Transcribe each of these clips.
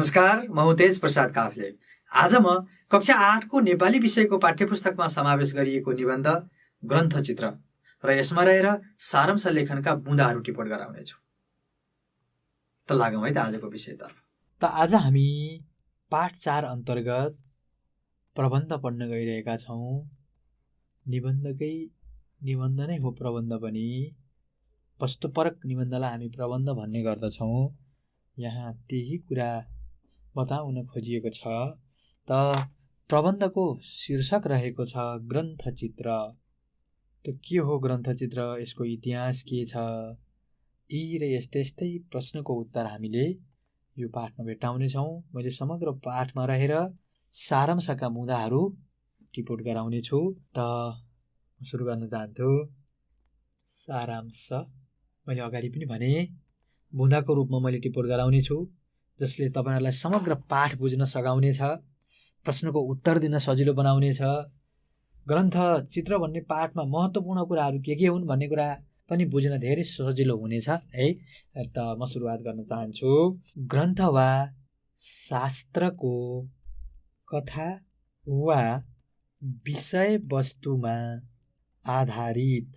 नमस्कार, म हुँ तेज प्रसाद काफ्ले। आज म कक्षा 8 को नेपाली विषयको पाठ्यपुस्तकमा समावेश गरिएको निबन्ध ग्रन्थचित्र र यसमा रहेर सारांश लेखनका बुँदाहरू टिप्पण गराउनेछु। त लागौँ है त आजको विषयतर्फ। त आज हामी पाठ 4 अन्तर्गत प्रबन्ध पढ्न गइरहेका छौँ। निबन्धकै निबन्ध नै हो प्रबन्ध पनि। वस्तुपरक निबन्धलाई हामी प्रबन्ध भन्ने गर्दछौँ। यहाँ त्यही कुरा बताउन खोजिएको छ। त प्रबन्धको शीर्षक रहेको छ ग्रन्थचित्र। त के हो ग्रन्थचित्र, यसको इतिहास के छ, यी र यस्तै प्रश्नको उत्तर हामीले यो पाठमा भेट्टाउनेछौँ। मैले समग्र पाठमा रहेर सारांशका बुँदाहरू टिप्पण गराउने छु। त सुरु गर्न चाहन्छु। सारांश मैले अगाडि पनि भने बुँदाको रूपमा मैले टिप्पण गराउने छु, जसले तपाईहरुलाई समग्र पाठ बुझ्न सघाउने छ, प्रश्नको उत्तर दिन सजिलो बनाउने छ। ग्रन्थ चित्र भन्ने पाठमा महत्त्वपूर्ण कुराहरू के हुन् भन्ने कुरा पनि बुझ्न धेरै सजिलो हुनेछ है। त म सुरुवात गर्न चाहन्छु। ग्रन्थ वा शास्त्रको कथा वा विषय वस्तुमा आधारित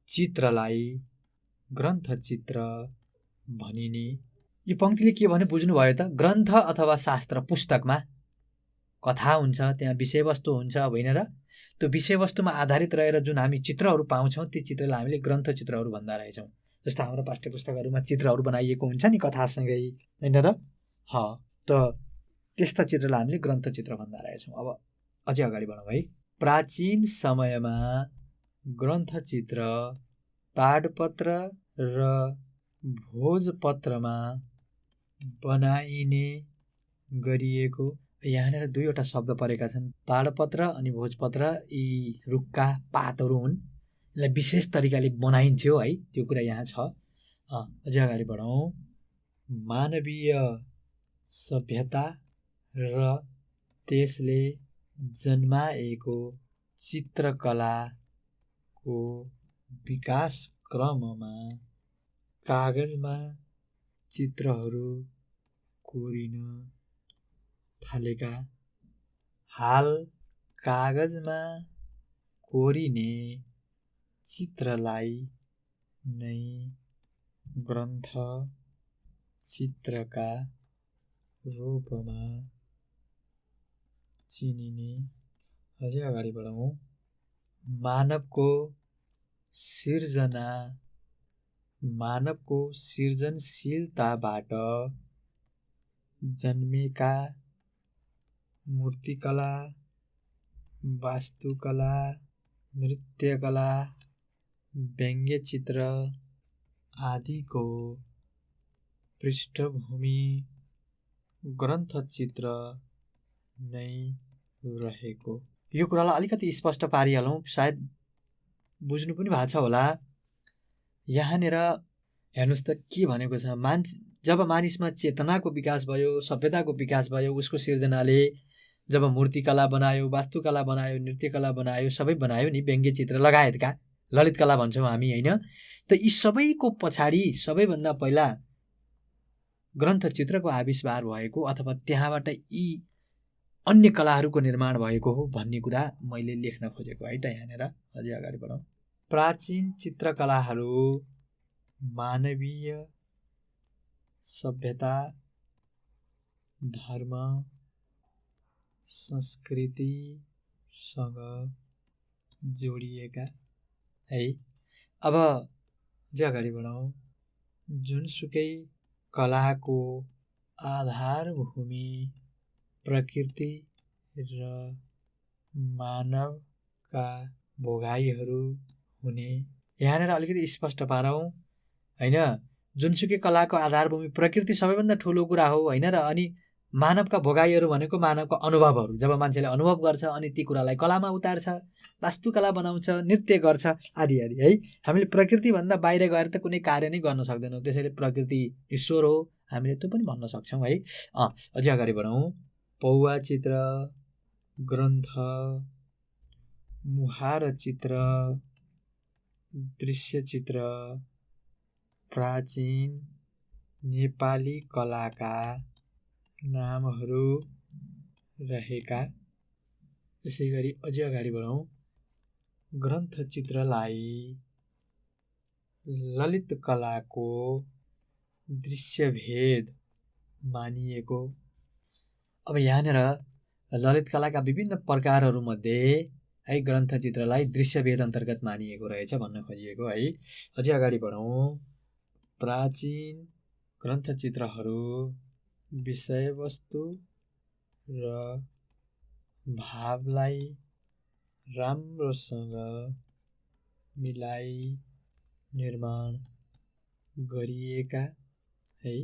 चित्रलाई ग्रन्थचित्र भनिने। यो पंक्तिले के भने बुझ्नुभयो त? ग्रन्थ अथवा शास्त्र पुस्तकमा कथा हुन्छ, त्यहाँ विषयवस्तु हुन्छ होइन र? त्यो विषयवस्तुमा आधारित रहेर जुन हामी चित्रहरू पाउँछौँ ती चित्रलाई हामीले ग्रन्थचित्रहरू भन्दा रहेछौँ। जस्तो हाम्रो पाठ्यपुस्तकहरूमा चित्रहरू बनाइएको हुन्छ नि कथासँगै होइन र? त त्यस्ता चित्रलाई हामीले ग्रन्थचित्र भन्दा रहेछौँ। अब अझै अगाडि बढौँ है। प्राचीन समयमा ग्रन्थचित्र ताडपत्र र भोजपत्रमा बनाइने गरिएको। यहाँनिर दुईवटा शब्द परेका छन्, ताडपत्र अनि भोजपत्र। यी रुखका पातहरू हुन्, यसलाई विशेष तरिकाले बनाइन्थ्यो है, त्यो कुरा यहाँ छ। अझै अगाडि बढौँ। मानवीय सभ्यता र त्यसले जन्माएको चित्रकलाको विकास क्रममा कागजमा चित्रहरू कोरिन थालेका। हाल कागजमा कोरिने चित्रलाई नै ग्रन्थ चित्रका रूपमा चिनिने। अझै अगाडि बढौँ। मानवको सृजनशीलताबाट जन्मेका मूर्तिकला, वास्तुकला, नृत्यकला, व्यङ्ग्यचित्र आदिको पृष्ठभूमि ग्रन्थचित्र नै रहेको। यो कुरालाई अलिकति स्पष्ट पारिहालौँ, सायद बुझ्नु पनि भएको छ होला। यहाँनिर हेर्नुहोस् त के भनेको छ। जब मानिसमा चेतनाको विकास भयो, सभ्यताको विकास भयो, उसको सिर्जनाले जब मूर्तिकला बनायो, वास्तुकला बनायो, नृत्यकला बनायो, सबै बनायो नि, व्यङ्ग्यचित्र लगायतका, ललित कला भन्छौँ हामी होइन। त यी सबैको पछाडि सबैभन्दा पहिला ग्रन्थचित्रको आविष्कार भएको अथवा त्यहाँबाट यी अन्य कलाहरूको निर्माण भएको हो भन्ने कुरा मैले लेख्न खोजेको है त यहाँनिर। अझै अगाडि बढौँ। प्राचीन चित्रकलाहरू मानवीय सभ्यता, धर्म, संस्कृतिसँग जोडिएका है। अब अझै अगाडि बढौँ। जुनसुकै कलाको आधारभूमि प्रकृति र मानवका भोगाइहरू हुने। यहाँनिर अलिकति स्पष्ट पारौँ होइन। जुनसुकै कलाको आधारभूमि प्रकृति सबैभन्दा ठुलो कुरा हो होइन र? अनि मानवका भोगाइहरू भनेको मानवका अनुभवहरू। जब मान्छेले अनुभव गर्छ अनि ती कुरालाई कलामा उतार्छ, वास्तुकला बनाउँछ, नृत्य गर्छ आदि आदि है। हामीले प्रकृतिभन्दा बाहिर गएर त कुनै कार्य नै गर्न सक्दैनौँ, त्यसैले प्रकृति ईश्वर हो, हामीले त्यो पनि भन्न सक्छौँ है। अझै अगाडि बढौँ। पौवा चित्र, ग्रन्थ, मुहार चित्र, दृश्य चित्र प्राचीन नेपाली कलाका नामहरू रहेका। यसै गरी अझै अगाडि बढौँ। ग्रन्थचित्रलाई ललित कलाको दृश्यभेद मानिएको। अब यहाँनिर ललित कलाका विभिन्न प्रकारहरूमध्ये है ग्रन्थचित्रलाई दृश्यभेद अन्तर्गत मानिएको रहेछ भन्न खोजिएको है। अझै अगाडि बढौँ। प्राचीन ग्रन्थचित्रहरू विषयवस्तु र भावलाई राम्रोसँग मिलाई निर्माण गरिएका है।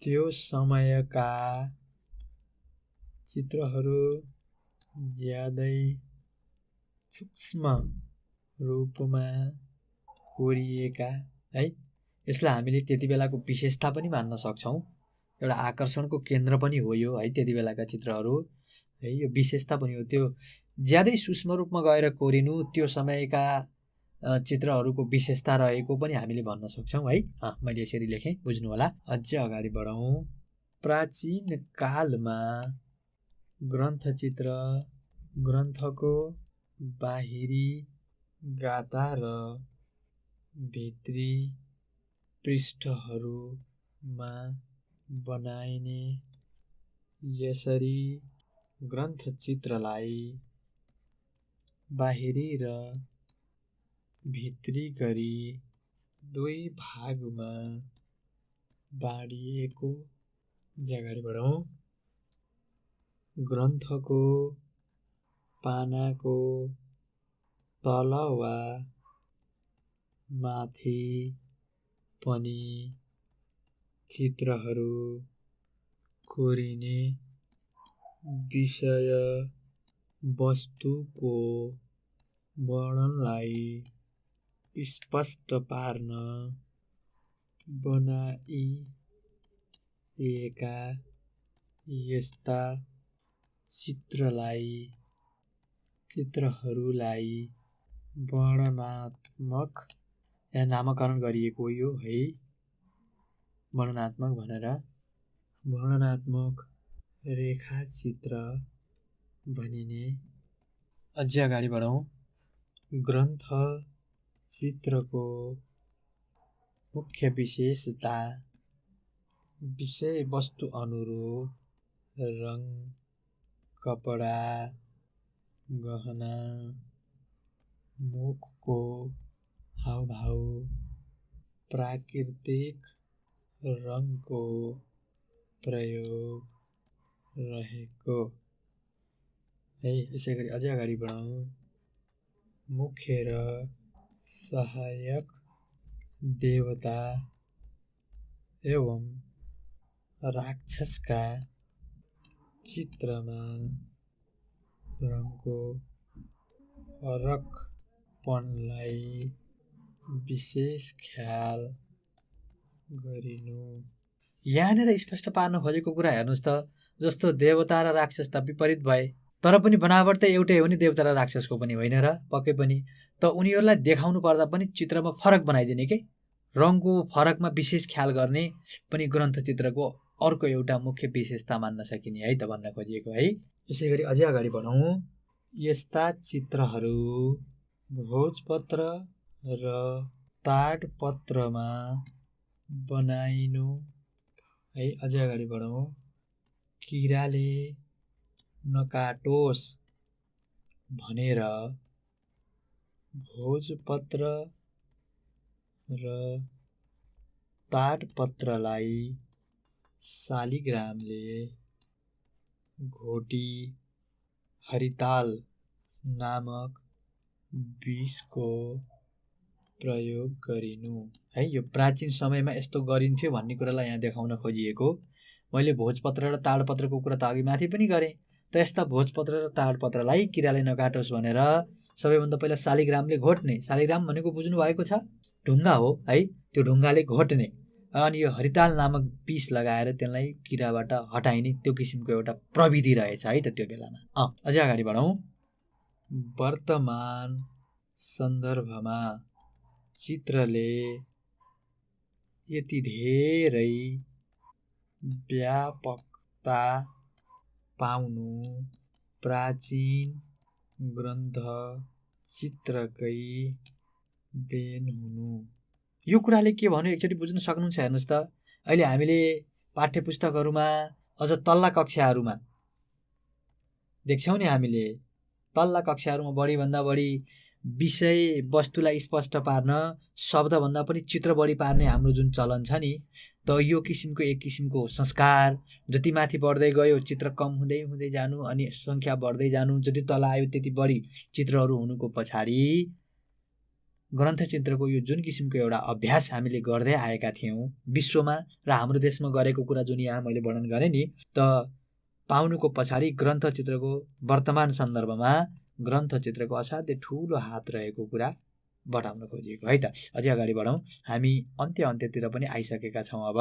त्यो समयका चित्रहरू ज्यादै सूक्ष्म रूपमा कोरिएका है। यसलाई हामीले त्यति बेलाको विशेषता पनि मान्न सक्छौँ। एउटा आकर्षणको केन्द्र पनि हो यो है त्यति बेलाका चित्रहरू है। यो विशेषता पनि हो। त्यो ज्यादै सूक्ष्म रूपमा गएर कोरिनु त्यो समयका चित्रहरूको विशेषता रहेको पनि हामीले भन्न सक्छौँ है। मैले यसरी लेखेँ, बुझ्नु होला। अझै अगाडि बढौँ। प्राचीन कालमा ग्रन्थचित्र ग्रन्थको बाहिरी गाथा र भित्री पृष्ठहरूमा बनाइने। यसरी ग्रन्थचित्रलाई बाहिरी र भित्री गरी दुई भागमा बाँडिएको। अगाडि बढौँ। ग्रन्थको पानाको तल वा माथि पनि चित्रहरू कोरिने। विषय वस्तुको वर्णनलाई स्पष्ट पार्न बनाइएका यस्ता चित्रहरूलाई वर्णनात्मक या नामकरण गरिएको यो है। वर्णनात्मक भनेर वर्णनात्मक रेखाचित्र भनिने। अझै अगाडि बढौँ। ग्रन्थ चित्रको मुख्य विशेषता विषयवस्तु अनुरूप रङ, कपडा, गहना, मुखको हावभाव, प्राकृतिक रङको प्रयोग रहेको है। यसै गरी अझै अगाडि बढौँ। मुख्य र सहायक देवता एवं राक्षसका चित्रमा रङको फरकपनलाई विशेष ख्याल गरिनु। यहाँनिर स्पष्ट पार्न खोजेको कुरा हेर्नुहोस् त। जस्तो देवता र राक्षस त विपरीत भए, तर पनि बनावट त एउटै हो नि देवता र राक्षसको पनि, होइन र? पक्कै पनि। त उनीहरूलाई देखाउनु पर्दा पनि चित्रमा फरक बनाइदिने के रङको फरकमा विशेष ख्याल गर्ने पनि ग्रन्थचित्रको अर्को एउटा मुख्य विशेषता मान्न सकिने है त भन्न खोजिएको है। यसै गरी अझै अगाडि बढौँ। यस्ता चित्रहरू भोजपत्र र ताडपत्रमा बनाइनु है। अझै अगाडि बढौँ। किराले नकाटोस् भनेर भोजपत्र र ताडपत्रलाई शालिग्रामले घोटी हरिताल नामक विषको प्रयोग गरिनु है। यो प्राचीन समयमा यस्तो गरिन्थ्यो भन्ने कुरालाई यहाँ देखाउन खोजिएको। मैले भोजपत्र र ताडपत्रको कुरा त अघि माथि पनि गरेँ। त यस्ता भोजपत्र र ताडपत्रलाई किराले नकाटोस् भनेर सबैभन्दा पहिला शालिग्रामले घोट्ने। शालिग्राम भनेको बुझ्नु भएको छ, ढुङ्गा हो है। त्यो ढुङ्गाले घोट्ने अनि यो हरिताल नामक विष लगाएर त्यसलाई किराबाट हटाइने त्यो किसिमको एउटा प्रविधि रहेछ है त त्यो बेलामा। अझै अगाडि बढौँ। वर्तमान सन्दर्भमा चित्रले यति धेरै व्यापकता पाउनु प्राचीन ग्रन्थ चित्रकै देन हुनु। यो कुराले के भन्यो एकचोटि बुझ्न सक्नुहुन्छ? हेर्नुहोस् त, अहिले हामीले पाठ्य पुस्तकहरूमा अझ तल्ला कक्षाहरूमा देख्छौँ नि, हामीले तल्ला कक्षाहरूमा बढीभन्दा बढी विषय वस्तुलाई स्पष्ट पार्न शब्दभन्दा पनि चित्र बढी पार्ने हाम्रो जुन चलन छ नि, त यो किसिमको एक किसिमको संस्कार जति माथि बढ्दै गयो चित्र कम हुँदै हुँदै जानु अनि सङ्ख्या बढ्दै जानु, जति तल आयो त्यति बढी चित्रहरू हुनुको पछाडि ग्रन्थचित्रको यो जुन किसिमको एउटा अभ्यास हामीले गर्दै आएका थियौँ विश्वमा र हाम्रो देशमा गरेको कुरा जुन यहाँ मैले वर्णन गरेँ नि, त पाउनुको पछाडि ग्रन्थचित्रको वर्तमान सन्दर्भमा ग्रन्थचित्रको असाध्यै ठुलो हात रहेको कुरा बताउन खोजिएको है त। अझै अगाडि बढौँ, हामी अन्त्यतिर पनि आइसकेका छौँ। अब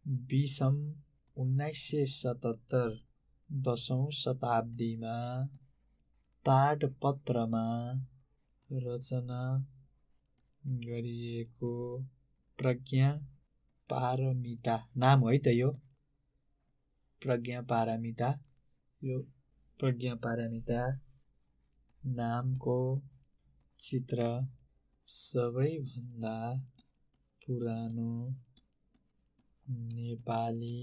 1977 10औं शताब्दीमा ताडपत्रमा रचना गरिएको प्रज्ञा पारमिता नाम है त यो प्रज्ञा पारमिता। यो प्रज्ञा पारमिता नामको चित्र सबैभन्दा पुरानो नेपाली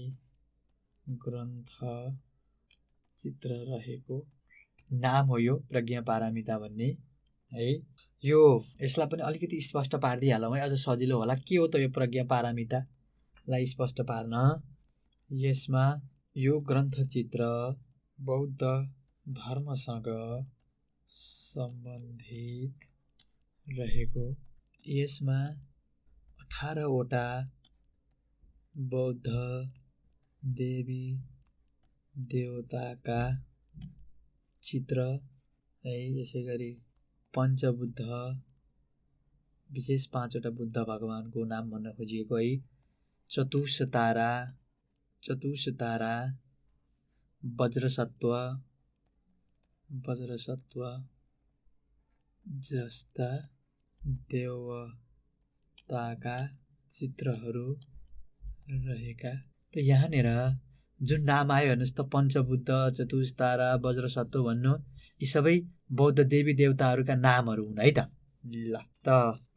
ग्रन्थ चित्र रहेको नाम हो यो प्रज्ञा पारमिता भन्ने है। यो यसलाई पनि अलिकति स्पष्ट पारिदिइहालौँ है, अझ सजिलो होला। के हो त यो प्रज्ञा पारमितालाई स्पष्ट पार्न? यसमा यो ग्रन्थचित्र बौद्ध धर्मसँग सम्बन्धित रहेको, यसमा 18वटा बौद्ध देवी देवताका चित्र है, यसै गरी पञ्चबुद्ध, विशेष 5वटा बुद्ध भगवानको नाम भन्न खोजिएको है, चतुसतारा वज्रसत्व जस्ता देवताका चित्रहरू रहेका। त यहाँनिर जुन नाम आयो हेर्नुहोस् त, पञ्चबुद्ध, चतुसतारा, वज्रसत्व भन्नु, यी सबै बौद्ध देवी देवताहरूका नामहरू हुन् है त। ल, त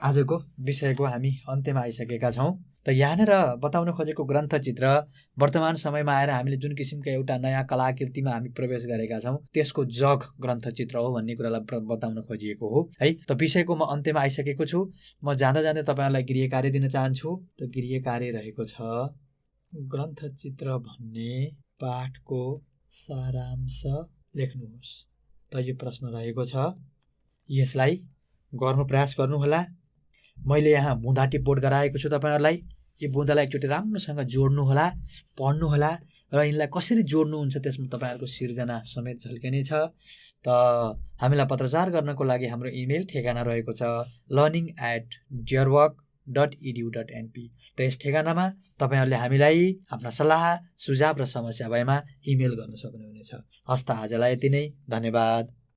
आजको विषयको हामी अन्त्यमा आइसकेका छौँ। त यहाँनिर बताउन खोजेको ग्रन्थचित्र वर्तमान समयमा आएर हामीले जुन किसिमको एउटा नयाँ कलाकृतिमा हामी प्रवेश गरेका छौँ त्यसको जग ग्रन्थचित्र हो भन्ने कुरालाई बताउन खोजिएको हो है। त विषयको म अन्त्यमा आइसकेको छु। म जाँदा जाँदै तपाईँहरूलाई गृह कार्य दिन चाहन्छु। त गृह कार्य रहेको छ, ग्रन्थचित्र भन्ने पाठको सारांश लेख्नुहोस्। त यो प्रश्न रहेको छ, यसलाई गर्नु प्रयास गर्नुहोला। मैले यहाँ बुँदा टिप्पोट गराएको छु तपाईँहरूलाई। यी बुँदालाई एकचोटि राम्रोसँग जोड्नुहोला, पढ्नुहोला र यिनलाई कसरी जोड्नुहुन्छ त्यसमा तपाईँहरूको सिर्जना समेत झल्किने छ। त हामीलाई पत्रचार गर्नको लागि हाम्रो इमेल ठेगाना रहेको छ learning@dearwork.edu.np। त यस ठेगानामा तपाईँहरूले हामीलाई आफ्ना सल्लाह सुझाव र समस्या भएमा इमेल गर्न सक्नुहुनेछ। हस्त आजलाई यति नै, धन्यवाद।